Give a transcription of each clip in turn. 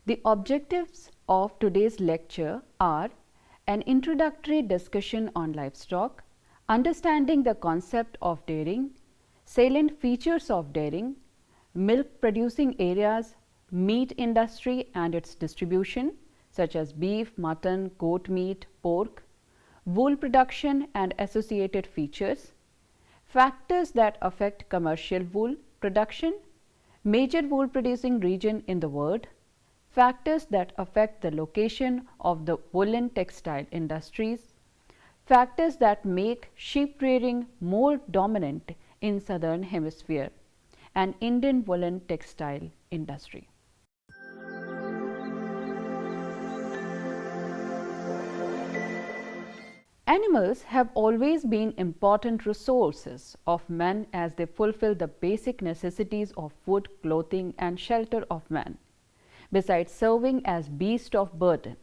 The objectives of today's lecture are an introductory discussion on livestock, understanding the concept of dairying, salient features of dairying, milk producing areas, meat industry and its distribution such as beef, mutton, goat meat, pork, wool production and associated features, factors that affect commercial wool production, major wool producing region in the world, factors that affect the location of the woolen textile industries, factors that make sheep rearing more dominant in southern hemisphere, and Indian woolen textile industry. Animals have always been important resources of man as they fulfill the basic necessities of food, clothing and shelter of man, besides serving as beasts of burden.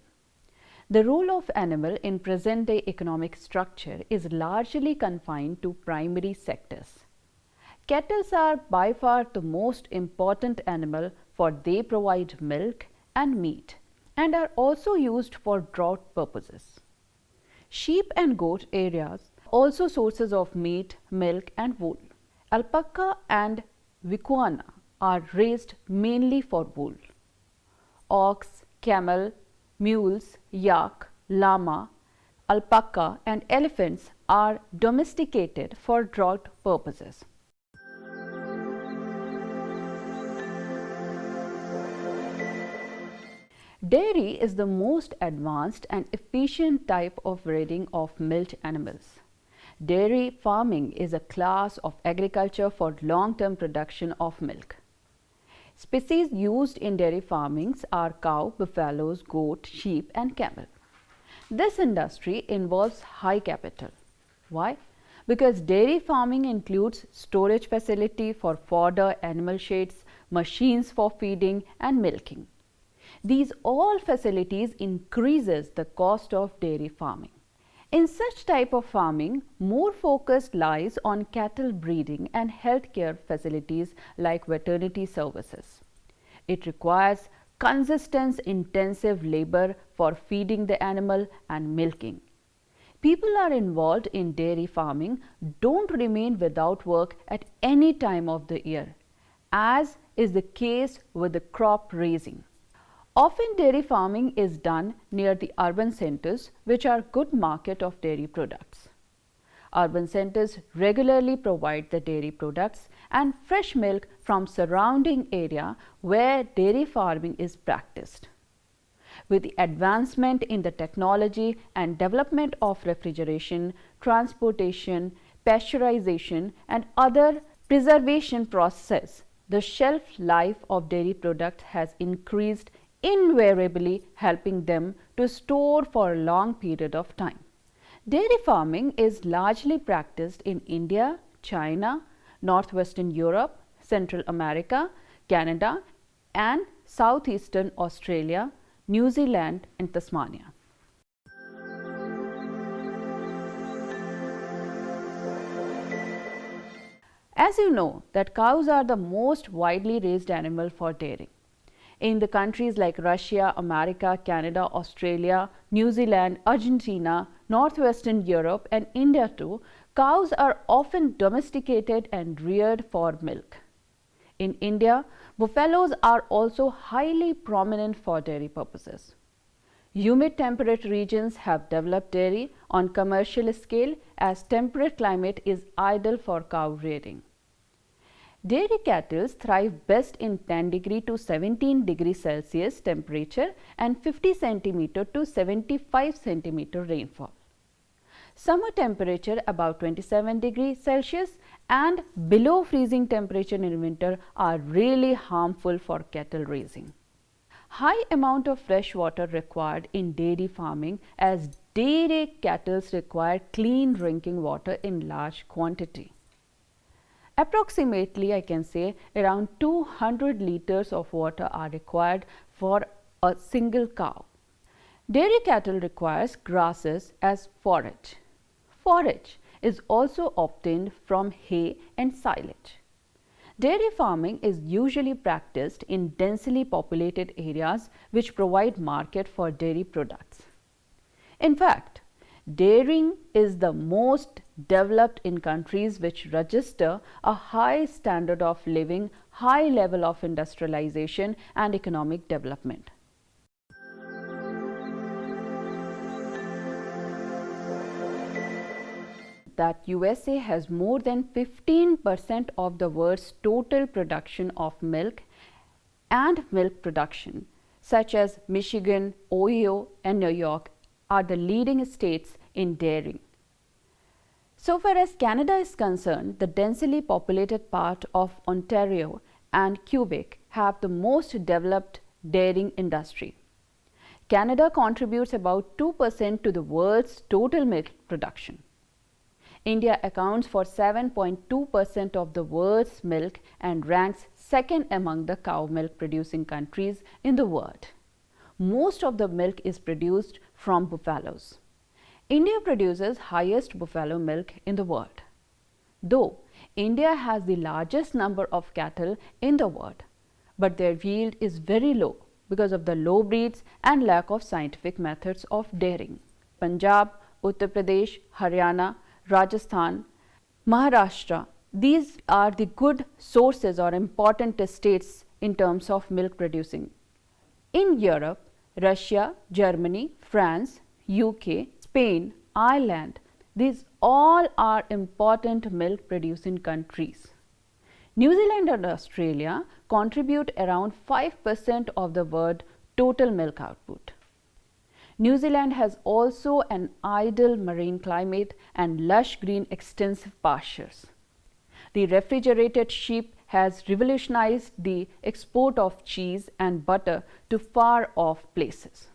The role of animal in present-day economic structure is largely confined to primary sectors. Cattle are by far the most important animal, for they provide milk and meat and are also used for draught purposes. Sheep and goat areas also sources of meat, milk and wool. Alpaca and vicuana are raised mainly for wool. Ox, camel, mules, yak, llama, alpaca and elephants are domesticated for draught purposes. Dairy is the most advanced and efficient type of rearing of milk animals. Dairy farming is a class of agriculture for long-term production of milk. Species used in dairy farmings are cow, buffaloes, goat, sheep and camel. This industry involves high capital. Why? Because dairy farming includes storage facility for fodder, animal sheds, machines for feeding and milking. These all facilities increases the cost of dairy farming. In such type of farming, more focus lies on cattle breeding and healthcare facilities like veterinary services. It requires consistent intensive labor for feeding the animal and milking. People are involved in dairy farming don't remain without work at any time of the year, as is the case with the crop raising. Often dairy farming is done near the urban centers, which are good market of dairy products. Urban centers regularly provide the dairy products and fresh milk from surrounding area where dairy farming is practiced. With the advancement in the technology and development of refrigeration, transportation, pasteurization and other preservation process, the shelf life of dairy products has increased, invariably helping them to store for a long period of time. Dairy farming is largely practiced in India, China, Northwestern Europe, Central America, Canada and Southeastern Australia, New Zealand and Tasmania. As you know that cows are the most widely raised animal for dairy. In the countries like Russia, America, Canada, Australia, New Zealand, Argentina, Northwestern Europe and India too, cows are often domesticated and reared for milk. In India, buffaloes are also highly prominent for dairy purposes. Humid temperate regions have developed dairy on commercial scale as temperate climate is ideal for cow rearing. Dairy cattle thrive best in 10 degree to 17 degree Celsius temperature and 50 centimeter to 75 centimeter rainfall. Summer temperature about 27 degrees Celsius and below freezing temperature in winter are really harmful for cattle raising. High amount of fresh water required in dairy farming as dairy cattle require clean drinking water in large quantity. Approximately, I can say, around 200 liters of water are required for a single cow. Dairy cattle requires grasses as forage. Forage is also obtained from hay and silage. Dairy farming is usually practiced in densely populated areas which provide market for dairy products. In fact, dairying is the most developed in countries which register a high standard of living, high level of industrialization and economic development. That USA has more than 15% of the world's total production of milk and milk production, such as Michigan, Ohio, and New York are the leading states in dairying. So far as Canada is concerned, the densely populated part of Ontario and Quebec have the most developed dairying industry. Canada contributes about 2% to the world's total milk production. India accounts for 7.2% of the world's milk and ranks second among the cow milk producing countries in the world. Most of the milk is produced from buffaloes. India produces highest buffalo milk in the world. Though India has the largest number of cattle in the world, but their yield is very low because of the low breeds and lack of scientific methods of dairying. Punjab, Uttar Pradesh, Haryana, Rajasthan, Maharashtra, these are the good sources or important states in terms of milk producing. In Europe, Russia, Germany, France, UK, Spain, Ireland, these all are important milk producing countries. New Zealand and Australia contribute around 5% of the world's total milk output. New Zealand has also an ideal marine climate and lush green extensive pastures. The refrigerated sheep has revolutionized the export of cheese and butter to far off places.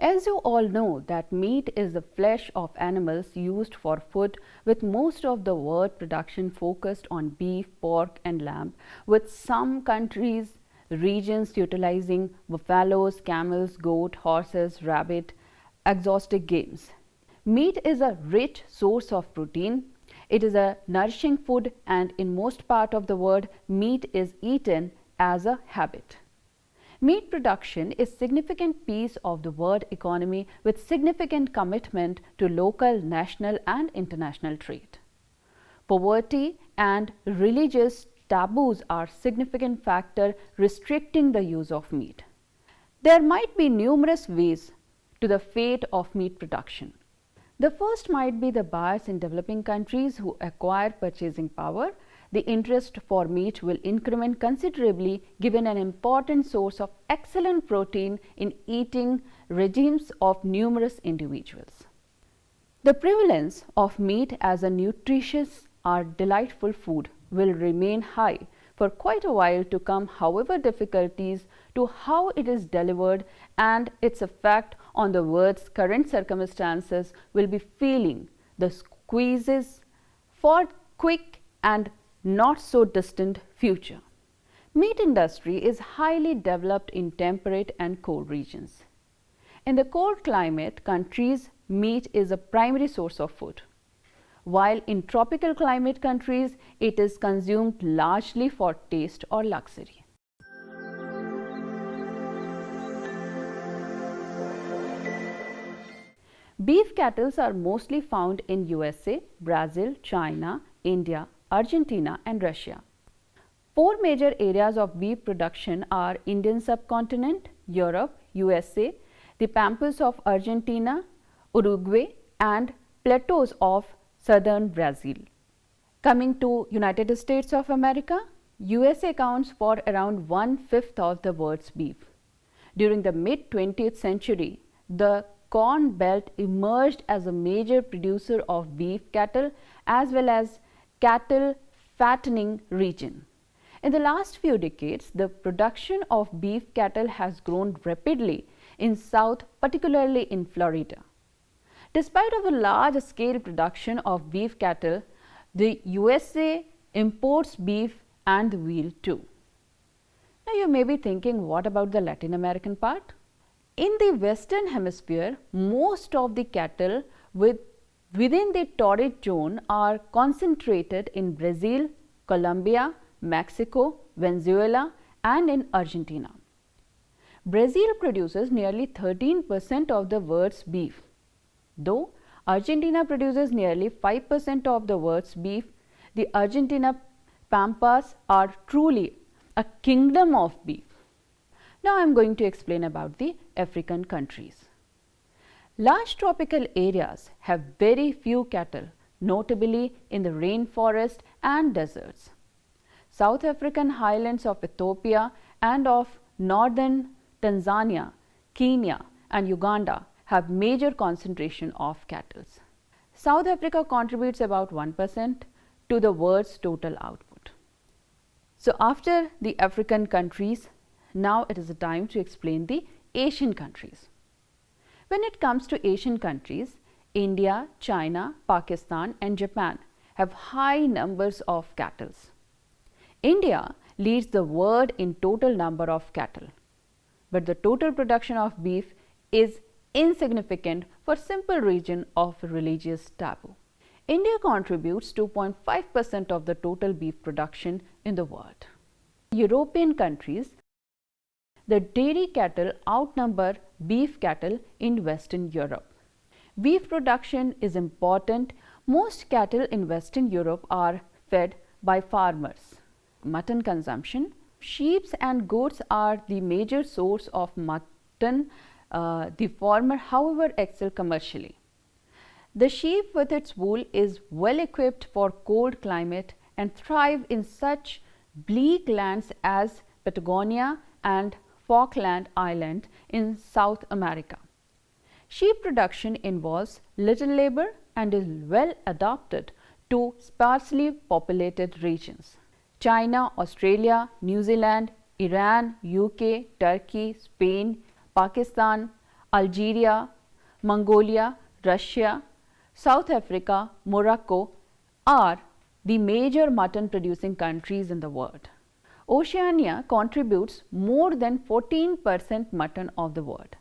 As you all know that meat is the flesh of animals used for food, with most of the world production focused on beef, pork and lamb, with some countries, regions utilizing buffaloes, camels, goat, horses, rabbit, exotic games. Meat is a rich source of protein. It is a nourishing food, and in most part of the world, meat is eaten as a habit. Meat production is a significant piece of the world economy with significant commitment to local, national and international trade. Poverty and religious taboos are significant factors restricting the use of meat. There might be numerous ways to the fate of meat production. The first might be the bias in developing countries who acquire purchasing power. The interest for meat will increment considerably given an important source of excellent protein in eating regimes of numerous individuals. The prevalence of meat as a nutritious or delightful food will remain high for quite a while to come, however difficulties to how it is delivered and its effect on the world's current circumstances will be feeling the squeezes for quick and not so distant future. Meat industry is highly developed in temperate and cold regions. In the cold climate countries, meat is a primary source of food, while in tropical climate countries, it is consumed largely for taste or luxury. Beef cattle are mostly found in USA, Brazil, China, India, Argentina and Russia. Four major areas of beef production are Indian subcontinent, Europe, USA, the pampas of Argentina, Uruguay and plateaus of southern Brazil. Coming to United States of America, USA accounts for around 1/5 of the world's beef. During the mid-20th century, the Corn Belt emerged as a major producer of beef cattle as well as cattle fattening region. In the last few decades, the production of beef cattle has grown rapidly in South, particularly in Florida. Despite of a large scale production of beef cattle, the USA imports beef and the veal too. Now you may be thinking, what about the Latin American part? In the Western Hemisphere, most of the cattle with within the torrid zone are concentrated in Brazil, Colombia, Mexico, Venezuela, and in Argentina. Brazil produces nearly 13% of the world's beef. Though Argentina produces nearly 5% of the world's beef, the Argentina pampas are truly a kingdom of beef. Now I am going to explain about the African countries. Large tropical areas have very few cattle, notably in the rainforest and deserts. South African highlands of Ethiopia and of northern Tanzania, Kenya and Uganda have major concentration of cattle. South Africa contributes about 1% to the world's total output. So after the African countries, now it is the time to explain the Asian countries. When it comes to Asian countries, India, China, Pakistan and Japan have high numbers of cattle. India leads the world in total number of cattle, but the total production of beef is insignificant for simple reason of religious taboo. India contributes 2.5% of the total beef production in the world. European countries, the dairy cattle outnumber beef cattle in Western Europe. Beef production is important. Most cattle in Western Europe are fed by farmers. Mutton consumption. Sheep and goats are the major source of mutton. The former, however, excel commercially. The sheep with its wool is well equipped for cold climate and thrive in such bleak lands as Patagonia and Falkland Island in South America. Sheep production involves little labor and is well adapted to sparsely populated regions. China, Australia, New Zealand, Iran, UK, Turkey, Spain, Pakistan, Algeria, Mongolia, Russia, South Africa, Morocco are the major mutton producing countries in the world. Oceania contributes more than 14% mutton of the world.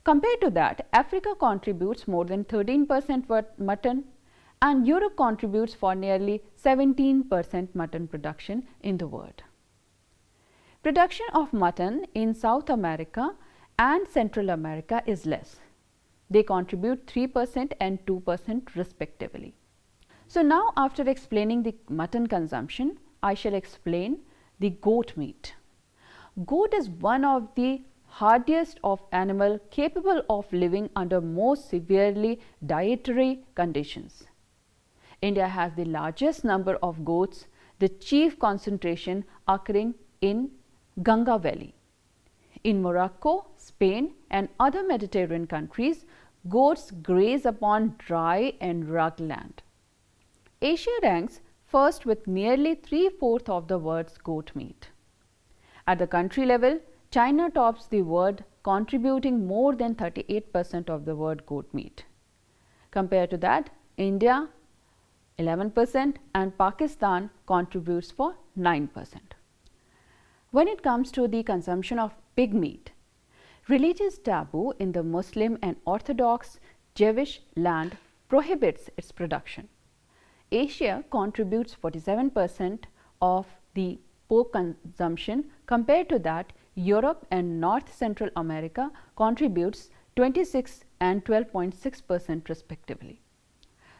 Compared to that, Africa contributes more than 13% mutton and Europe contributes for nearly 17% mutton production in the world. Production of mutton in South America and Central America is less. They contribute 3% and 2% respectively. So now after explaining the mutton consumption, I shall explain the goat meat. Goat is one of the hardiest of animal capable of living under most severely dietary conditions. India has the largest number of goats, the chief concentration occurring in Ganga Valley. In Morocco, Spain and other Mediterranean countries, goats graze upon dry and rugged land. Asia ranks first with nearly 3/4 of the world's goat meat. At the country level, China tops the world, contributing more than 38% of the world goat meat. Compared to that, India 11% and Pakistan contributes for 9%. When it comes to the consumption of pig meat, religious taboo in the Muslim and Orthodox Jewish land prohibits its production. Asia contributes 47% of the pork consumption. Compared to that, Europe and North Central America contributes 26 and 12.6% respectively.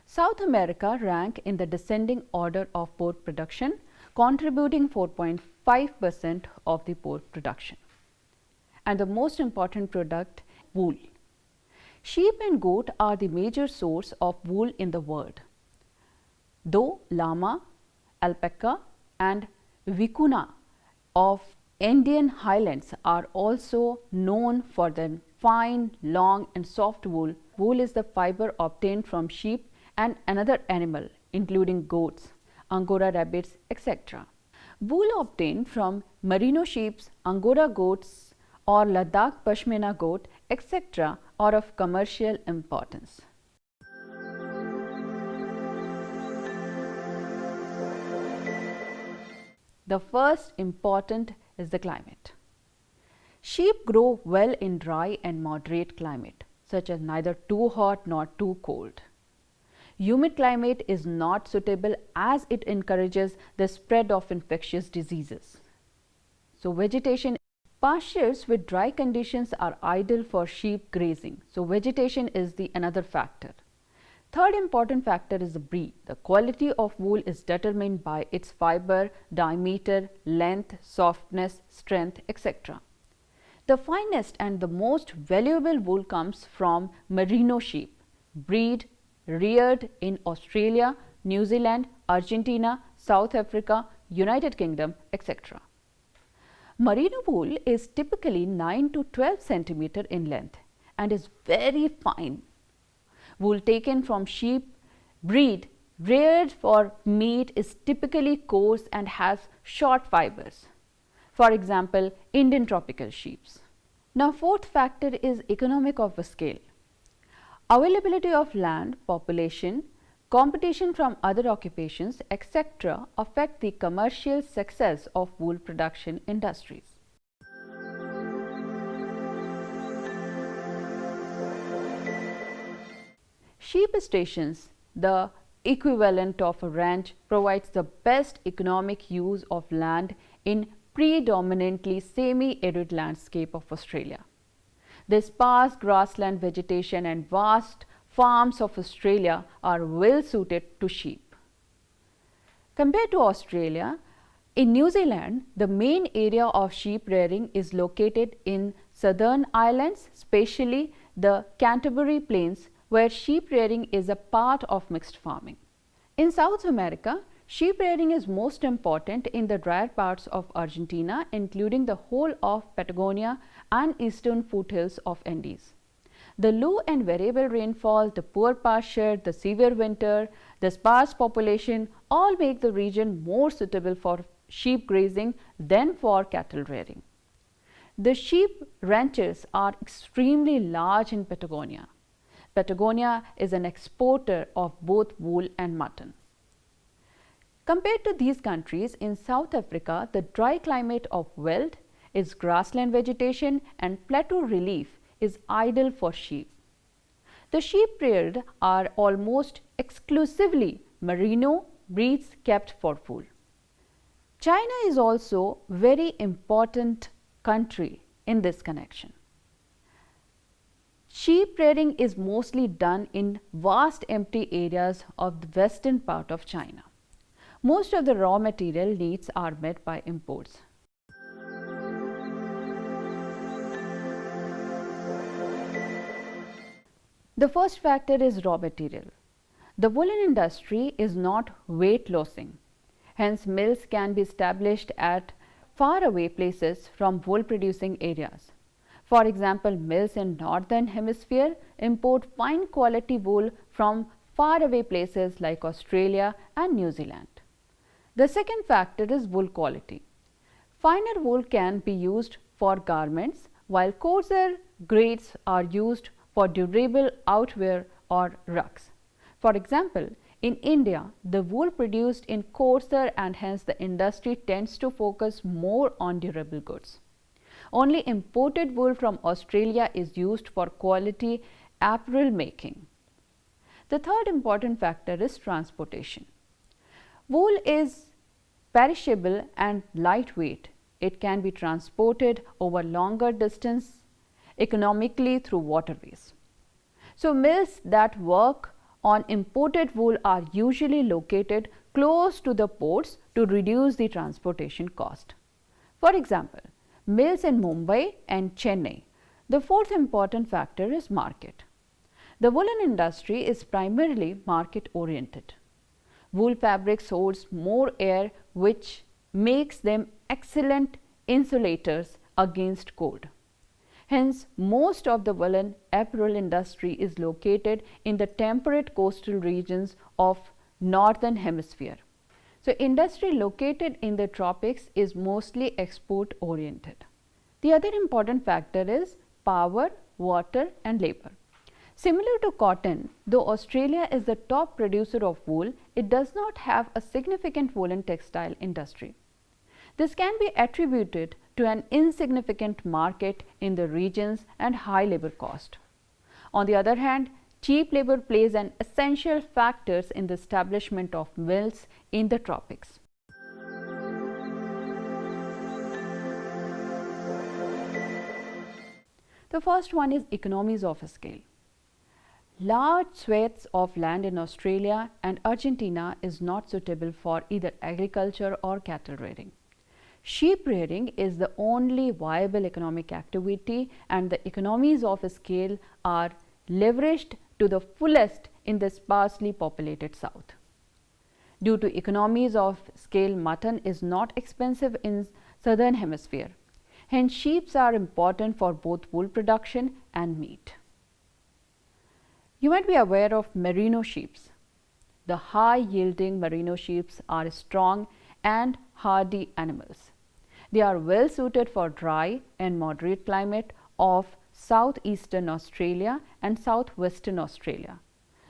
South America rank in the descending order of pork production, contributing 4.5% of the pork production. And the most important product, wool. Sheep and goat are the major source of wool in the world. Though llama, alpaca and vicuna of Indian highlands are also known for their fine, long and soft wool. Wool is the fiber obtained from sheep and another animal including goats, Angora rabbits, etc. Wool obtained from merino sheep, Angora goats or Ladakh Pashmina goat, etc. are of commercial importance. The first important is the climate. Sheep grow well in dry and moderate climate, such as neither too hot nor too cold. Humid climate is not suitable as it encourages the spread of infectious diseases. So, vegetation. Pastures with dry conditions are ideal for sheep grazing. So, vegetation is the another factor. Third important factor is the breed. The quality of wool is determined by its fiber, diameter, length, softness, strength, etc. The finest and the most valuable wool comes from merino sheep, breed reared in Australia, New Zealand, Argentina, South Africa, United Kingdom, etc. Merino wool is typically 9 to 12 centimeter in length and is very fine. Wool taken from sheep breed reared for meat is typically coarse and has short fibers. For example, Indian tropical sheep. Now, fourth factor is economic of scale. Availability of land, population, competition from other occupations, etc. affect the commercial success of wool production industries. Sheep stations, the equivalent of a ranch, provides the best economic use of land in predominantly semi-arid landscape of Australia. The sparse grassland vegetation and vast farms of Australia are well suited to sheep. Compared to Australia, in New Zealand, the main area of sheep rearing is located in southern islands, especially the Canterbury Plains, where sheep rearing is a part of mixed farming. In South America, sheep rearing is most important in the drier parts of Argentina, including the whole of Patagonia and eastern foothills of Andes. The low and variable rainfall, the poor pasture, the severe winter, the sparse population all make the region more suitable for sheep grazing than for cattle rearing. The sheep ranches are extremely large in Patagonia. Patagonia is an exporter of both wool and mutton. Compared to these countries, in South Africa, the dry climate of veld, its grassland vegetation and plateau relief is ideal for sheep. The sheep reared are almost exclusively merino breeds kept for wool. China is also very important country in this connection. Sheep rearing is mostly done in vast empty areas of the western part of China. Most of the raw material needs are met by imports. The first factor is raw material. The woolen industry is not weight lossing. Hence, mills can be established at far away places from wool producing areas. For example, mills in northern hemisphere import fine quality wool from far away places like Australia and New Zealand. The second factor is wool quality. Finer wool can be used for garments, while coarser grades are used for durable outwear or rugs. For example, in India, the wool produced in coarser and hence the industry tends to focus more on durable goods. Only imported wool from Australia is used for quality apparel making. The third important factor is transportation. Wool is perishable and lightweight. It can be transported over longer distance economically through waterways. So, mills that work on imported wool are usually located close to the ports to reduce the transportation cost. For example, mills in Mumbai and Chennai. The fourth important factor is market. The woolen industry is primarily market oriented. Wool fabrics holds more air, which makes them excellent insulators against cold. Hence, most of the woolen apparel industry is located in the temperate coastal regions of northern hemisphere. So, industry located in the tropics is mostly export oriented. The other important factor is power, water and labor. Similar to cotton, though Australia is the top producer of wool, it does not have a significant woolen textile industry. This can be attributed to an insignificant market in the regions and high labor cost. On the other hand, cheap labor plays an essential factor in the establishment of mills in the tropics. The first one is economies of scale. Large swathes of land in Australia and Argentina is not suitable for either agriculture or cattle rearing. Sheep rearing is the only viable economic activity, and the economies of scale are leveraged to the fullest in the sparsely populated south. Due to economies of scale, mutton is not expensive in southern hemisphere. Hence, sheep are important for both wool production and meat. You might be aware of merino sheep. The high-yielding merino sheep are strong and hardy animals. They are well suited for dry and moderate climate of southeastern Australia and southwestern Australia,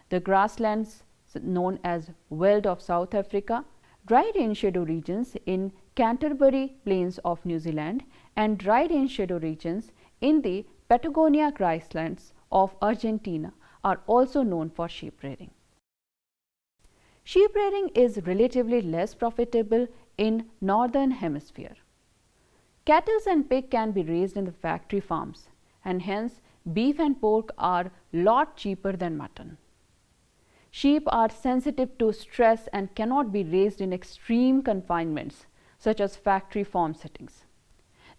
the grasslands known as Veld of South Africa, dry range shadow regions in Canterbury Plains of New Zealand, and dry range shadow regions in the Patagonia grasslands of Argentina are also known for sheep rearing. Sheep rearing is relatively less profitable in northern hemisphere. Cattle and pig can be raised in the factory farms, and hence beef and pork are lot cheaper than mutton. Sheep are sensitive to stress and cannot be raised in extreme confinements such as factory farm settings.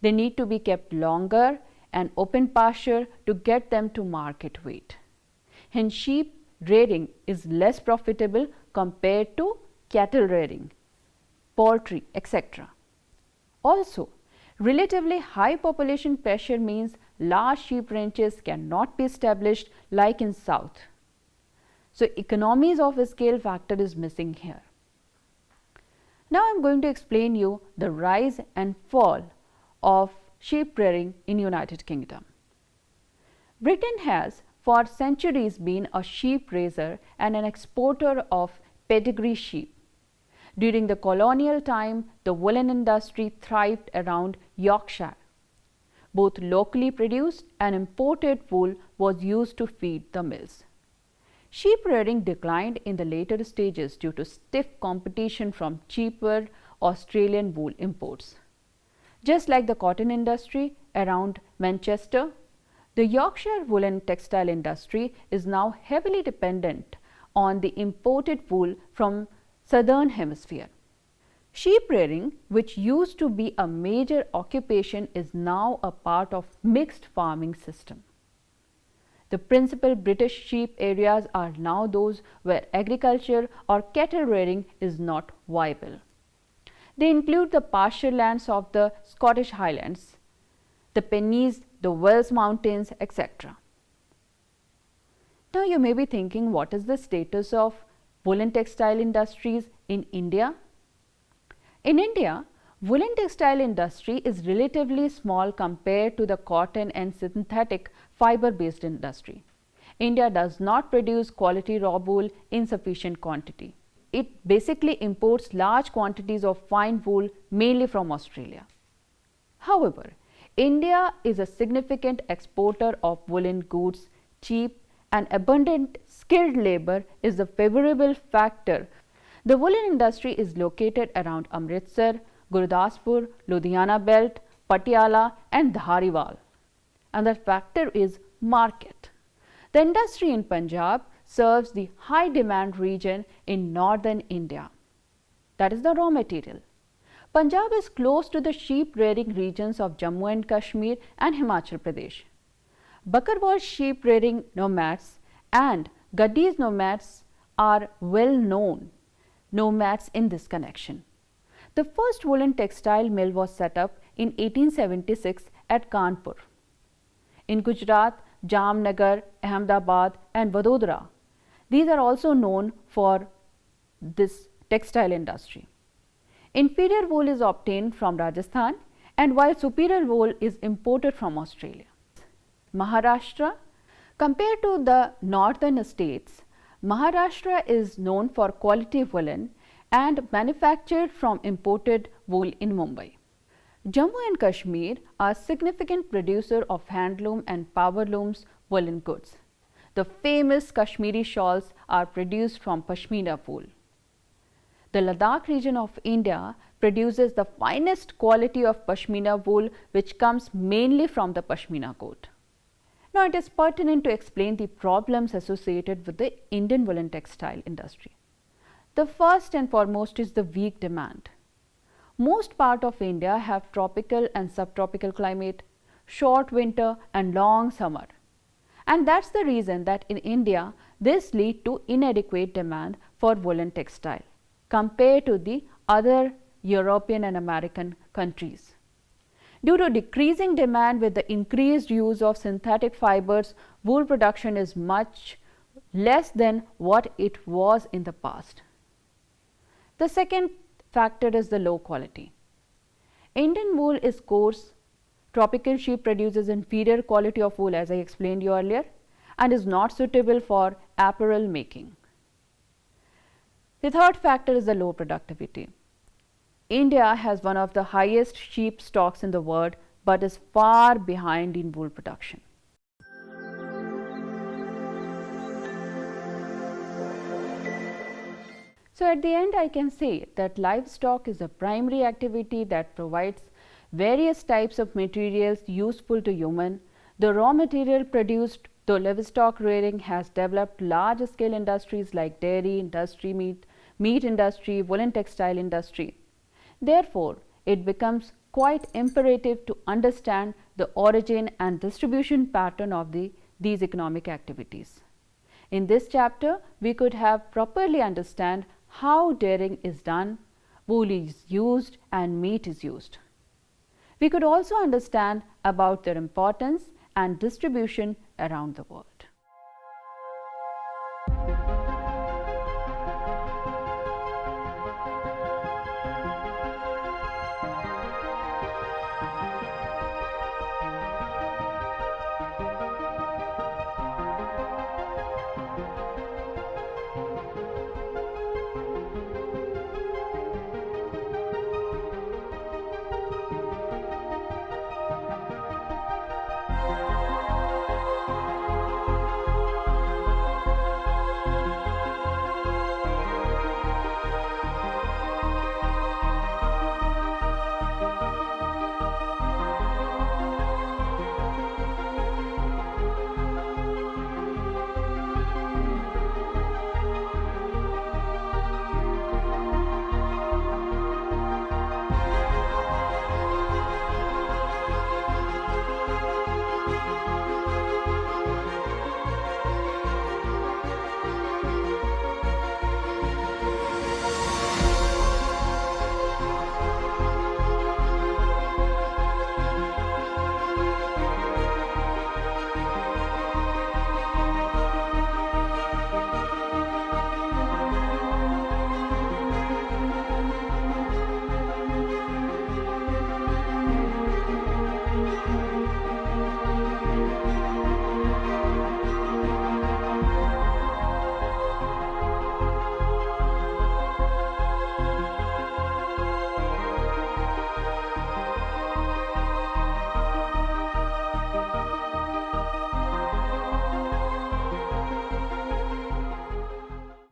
They need to be kept longer and open pasture to get them to market weight. Hence, sheep rearing is less profitable compared to cattle rearing, poultry, etc. Also, relatively high population pressure means large sheep ranches cannot be established like in south. So, economies of scale factor is missing here. Now, I am going to explain you the rise and fall of sheep rearing in United Kingdom. Britain has for centuries been a sheep raiser and an exporter of pedigree sheep. During the colonial time, the woolen industry thrived around Yorkshire. Both locally produced and imported wool was used to feed the mills. Sheep rearing declined in the later stages due to stiff competition from cheaper Australian wool imports. Just like the cotton industry around Manchester, the Yorkshire woolen textile industry is now heavily dependent on the imported wool from southern hemisphere. Sheep rearing, which used to be a major occupation, is now a part of mixed farming system. The principal British sheep areas are now those where agriculture or cattle rearing is not viable. They include the pasture lands of the Scottish Highlands, the Pennines, the Wales Mountains, etc. Now, you may be thinking, what is the status of woolen textile industries in India? In India, woolen textile industry is relatively small compared to the cotton and synthetic fiber based industry. India does not produce quality raw wool in sufficient quantity. It basically imports large quantities of fine wool mainly from Australia. However, India is a significant exporter of woolen goods. Cheap and abundant skilled labor is the favorable factor. The woolen industry is located around Amritsar, Gurdaspur, Ludhiana belt, Patiala and Dhariwal. Another factor is market. The industry in Punjab serves the high demand region in northern India. That is the raw material. Punjab is close to the sheep rearing regions of Jammu and Kashmir and Himachal Pradesh. Bakarwal sheep rearing nomads and Gadis nomads are well known nomads in this connection. The first woolen textile mill was set up in 1876 at Kanpur. In Gujarat, Jamnagar, Ahmedabad and Vadodara, these are also known for this textile industry. Inferior wool is obtained from Rajasthan, and while superior wool is imported from Australia. Maharashtra, compared to the northern states, Maharashtra is known for quality woolen and manufactured from imported wool in Mumbai. Jammu and Kashmir are significant producer of handloom and powerlooms woolen goods. The famous Kashmiri shawls are produced from Pashmina wool. The Ladakh region of India produces the finest quality of Pashmina wool, which comes mainly from the Pashmina goat. Now, it is pertinent to explain the problems associated with the Indian woolen textile industry. The first and foremost is the weak demand. Most part of India have tropical and subtropical climate, short winter and long summer. And that's the reason that in India, this leads to inadequate demand for woolen textile compared to the other European and American countries. Due to decreasing demand with the increased use of synthetic fibers, wool production is much less than what it was in the past. The second factor is the low quality. Indian wool is coarse. Tropical sheep produces inferior quality of wool, as I explained you earlier, and is not suitable for apparel making. The third factor is the low productivity. India has one of the highest sheep stocks in the world, but is far behind in wool production. So at the end, I can say that livestock is a primary activity that provides various types of materials useful to human. The raw material produced through livestock rearing has developed large scale industries like dairy industry, meat industry, woolen textile industry. Therefore, it becomes quite imperative to understand the origin and distribution pattern of these economic activities. In this chapter, we could have properly understand how dairying is done, wool is used and meat is used. We could also understand about their importance and distribution around the world.